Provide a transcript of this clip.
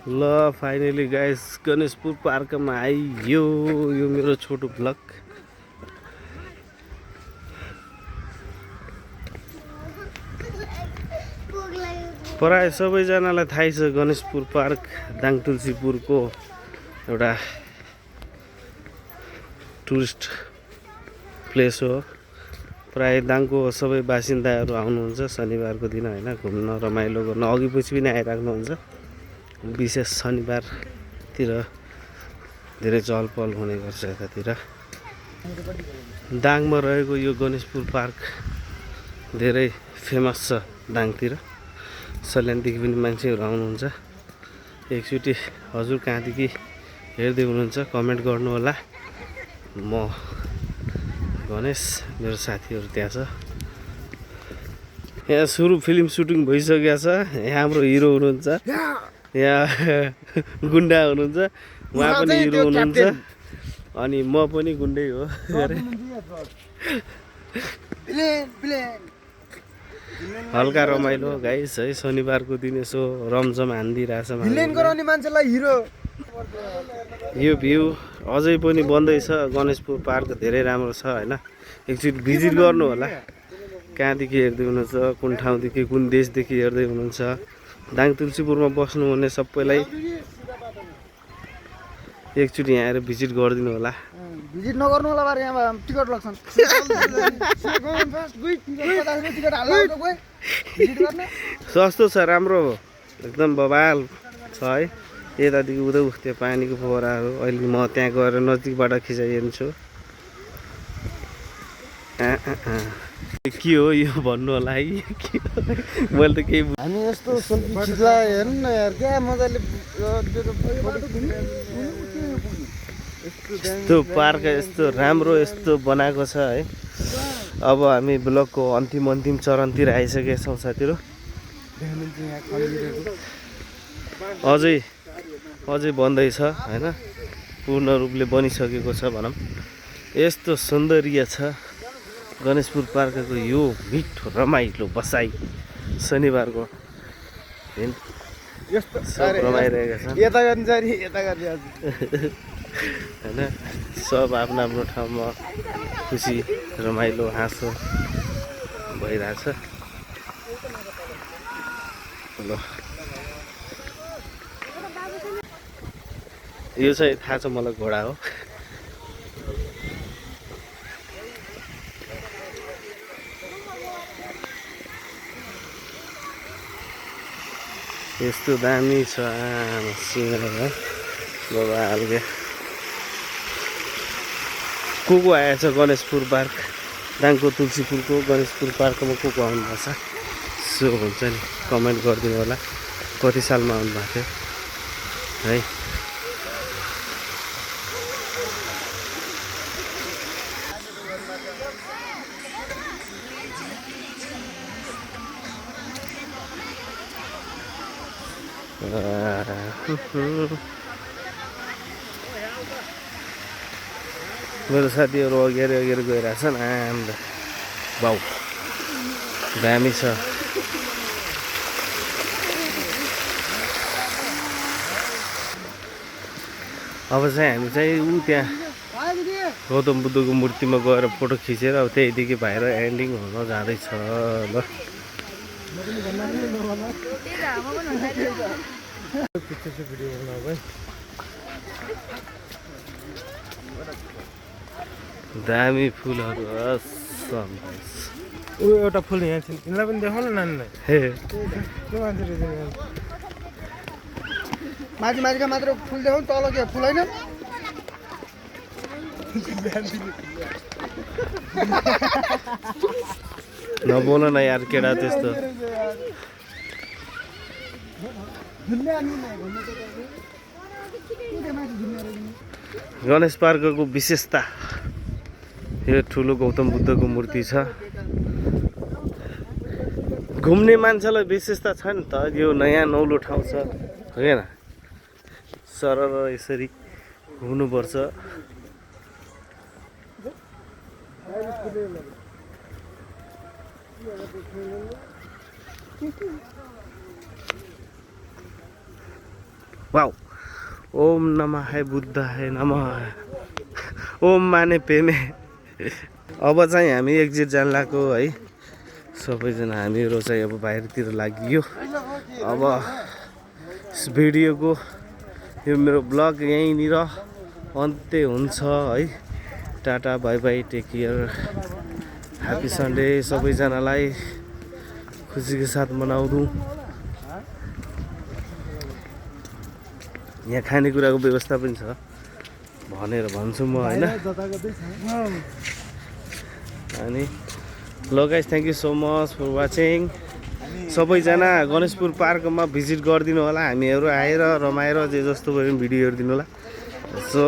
ल finally guys Ganeshpur पार्कमा आइयो। यो मेरो छोटो ब्लग। प्राय सबैजनालाई थाहै छ गणेशपुर पार्क दाङतुलसीपुरको एउटा टुरिस्ट प्लेस हो। प्राय दाङको सबै बासिन्दाहरू आउनुहुन्छ शनिबारको दिन हैन, घुम्न रमाइलो गर्न। अघि पछि पनि आइराख्नुहुन्छ। विशेष शनिबारतिर धेरै चहल पहल हुने गर्छ यतातिर। दाङमा रहेको यो गणेशपुर पार्क धेरै फेमस छ दाङतिर। सल्यानदेखि पनि मान्छेहरू आउनुहुन्छ। एकचोटि हजुर कहाँदेखि हेर्दै हुनुहुन्छ कमेन्ट गर्नु होला। म गणेश, मेरो साथीहरू त्यहाँ छ। यहाँ सुरु फिल्म सुटिङ भइसकेको छ। यहाँ हाम्रो हिरो हुनुहुन्छ, यहाँ गुन्डा हुनुहुन्छ, उहाँ पनि हिरो हुनुहुन्छ, अनि म पनि गुन्डै हो। हल्का रमाइलो गाइस है, शनिबारको दिन यसो रमझम हान्दिरहेछ मान्छेलाई हिरो। यो भ्यू अझै पनि बन्दैछ। गणेशपुर पार्क धेरै राम्रो छ हैन, एकचोटि भिजिट गर्नु होला। कहाँदेखि हेर्दै हुनुहुन्छ, कुन ठाउँदेखि कुन देशदेखि हेर्दै हुनुहुन्छ। दाङतुलसीपुरमा बस्नुहुने सबैलाई एकचोटि यहाँ आएर भिजिट गरिदिनु होला। भिजिट नगर्नु होला बारे, यहाँ टिकट लाग्छन्। सस्तो छ, राम्रो हो, एकदम बवाल छ है। यतादेखि उता त्यो पानीको फोहराहरू अहिले म त्यहाँ गएर नजिकबाट खिचाइदिन्छु। के हो यो भन्नु होला है। मैले त केही हामी यस्तो सेल्फी खिच्ला हेर्नु न यार, क्या मजाले। यस्तो पार्क यस्तो राम्रो यस्तो बनाएको छ है। अब हामी ब्लगको अन्तिम चरणतिर आइसकेका छौँ साथीहरू। अझै बन्दैछ हैन, पूर्ण रूपले बनिसकेको छ भनौँ। यस्तो सौन्दर्य छ गणेशपुर पार्कको यो मिठो रमाइलो बसाइ। शनिबारको दिन सब रमाइरहेका छन् यता गर्ने जारी यता गर्ने हैन। सब आफ्नो आफ्नो ठाउँमा खुसी रमाइलो हाँसो भइरहेछ। ल यो चाहिँ थाहा छ मलाई, घोडा हो। यस्तो दामी छ सिंह बाबा हाल्के। को आएछ गणेशपुर पार्क, दाङको तुलसीपुरको गणेशपुर पार्कमा को आउनु भएको छ सो हुन्छ नि, कमेन्ट गरिदिनु होला। कति सालमा आउनु भएको थियो है। मेरो साथीहरू अगाडि गइरहेछन्। आम्दा बाउ दामी छ। अब चाहिँ हामी चाहिँ ऊ त्यहाँ गौतम बुद्धको मूर्तिमा गएर फोटो खिचेर अब त्यहीदेखि बाहिर एन्डिङ हुन जाँदैछ। ल दामी फुलहरू एउटा फुल यहाँ छ, यिनलाई पनि देखाउन नानीलाई। माथिका मात्र फुल देखाउनु, तल के फुल होइन। नबोल न यार केटा त्यस्तो। गणेश पार्कको विशेषता यो ठुलो गौतम बुद्धको मूर्ति छ। घुम्ने मान्छेलाई विशेषता छ नि त, यो नयाँ नौलो ठाउँ छ होइन। सरर यसरी घुम्नुपर्छ। वाउ ओम नमः बुद्धाय नमः ओम माने पेमे अब चाहिँ हामी एक्जिट जान लाग्यो है सबैजना हामीहरू चाहिँ अब बाहिरतिर लागियो अब यस भिडियोको यो मेरो ब्लग यहीँनिर अन्त्य हुन्छ है tata bye bye take care happy Sunday सबैजनालाई खुसीको साथ मनाउनु यहाँ खानेकुराको व्यवस्था पनि छ भनेर भन्छु म होइन अनि ल guys thank you so much for watching सबैजना गणेशपुर पार्कमा भिजिट गरिदिनु होला हामीहरू आएर रमाएर जे जस्तो भयो भिडियो हेरिदिनु होला सो